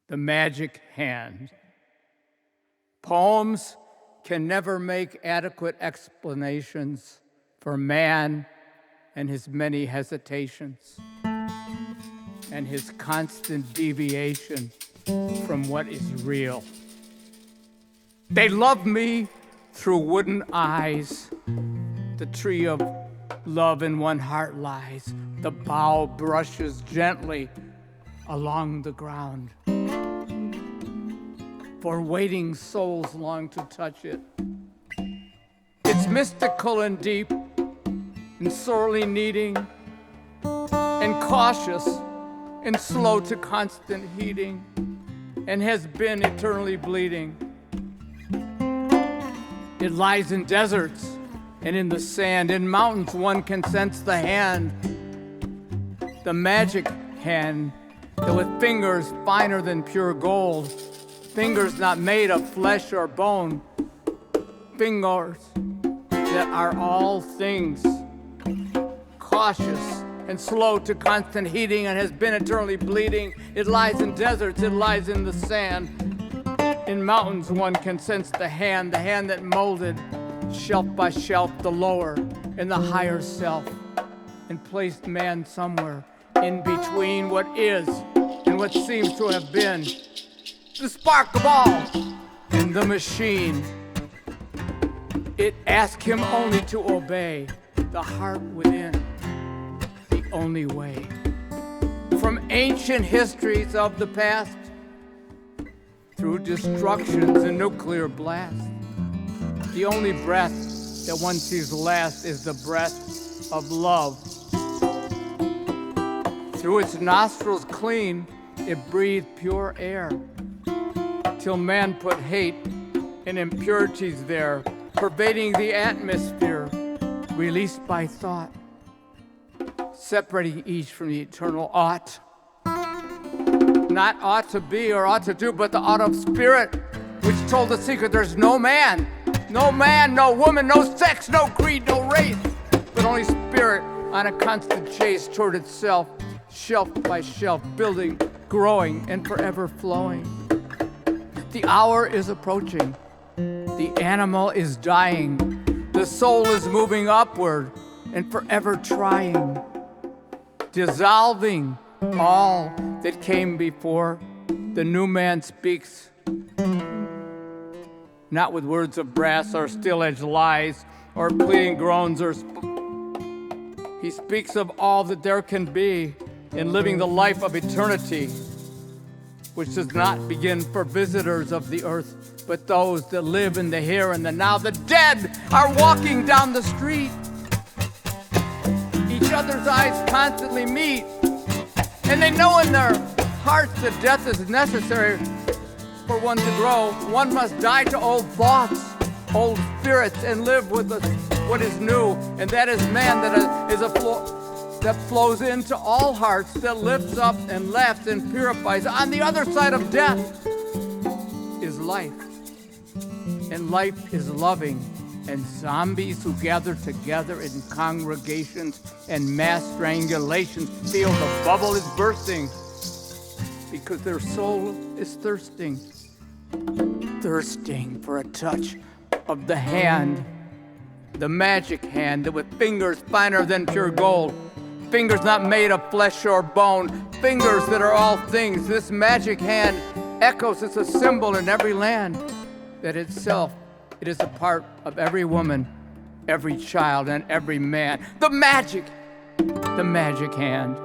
the magic hand. Poems can never make adequate explanations for man and his many hesitations and his constant deviation from what is real. They love me through wooden eyes. The tree of love in one heart lies. The bough brushes gently along the ground. For waiting souls long to touch it. It's mystical and deep, and sorely needing, and cautious, and slow to constant heating, and has been eternally bleeding. It lies in deserts and in the sand. In mountains one can sense the hand, the magic hand, that with fingers finer than pure gold, fingers not made of flesh or bone, fingers that are all things, cautious and slow to constant heating, and has been eternally bleeding. It lies in deserts, it lies in the sand. In mountains one can sense the hand that molded shelf by shelf the lower and the higher self, and placed man somewhere in between what is and what seems to have been. The spark of all in the machine. It asked him only to obey the heart within, the only way. From ancient histories of the past, through destructions and nuclear blasts, the only breath that one sees last is the breath of love. Through its nostrils clean, it breathed pure air, till man put hate and impurities there, pervading the atmosphere, released by thought, separating each from the eternal ought. Not ought to be or ought to do, but the ought of spirit, which told the secret there's no man, no woman, no sex, no creed, no race, but only spirit on a constant chase toward itself, shelf by shelf, building, growing, and forever flowing. The hour is approaching. The animal is dying. The soul is moving upward and forever trying, dissolving all that came before. The new man speaks, not with words of brass or steel-edged lies or pleading groans he speaks of all that there can be in living the life of eternity, which does not begin for visitors of the earth, but those that live in the here and the now. The dead are walking down the street. Each other's eyes constantly meet, and they know in their hearts that death is necessary for one to grow. One must die to old thoughts, old spirits, and live with what is new, and that is man, that flows into all hearts, that lifts up and laughs and purifies. On the other side of death is life, and life is loving, and zombies who gather together in congregations and mass strangulations feel the bubble is bursting because their soul is thirsting for a touch of the hand, the magic hand that with fingers finer than pure gold, fingers not made of flesh or bone, fingers that are all things. This magic hand echoes, it's a symbol in every land, that itself, it is a part of every woman, every child, and every man. The magic hand.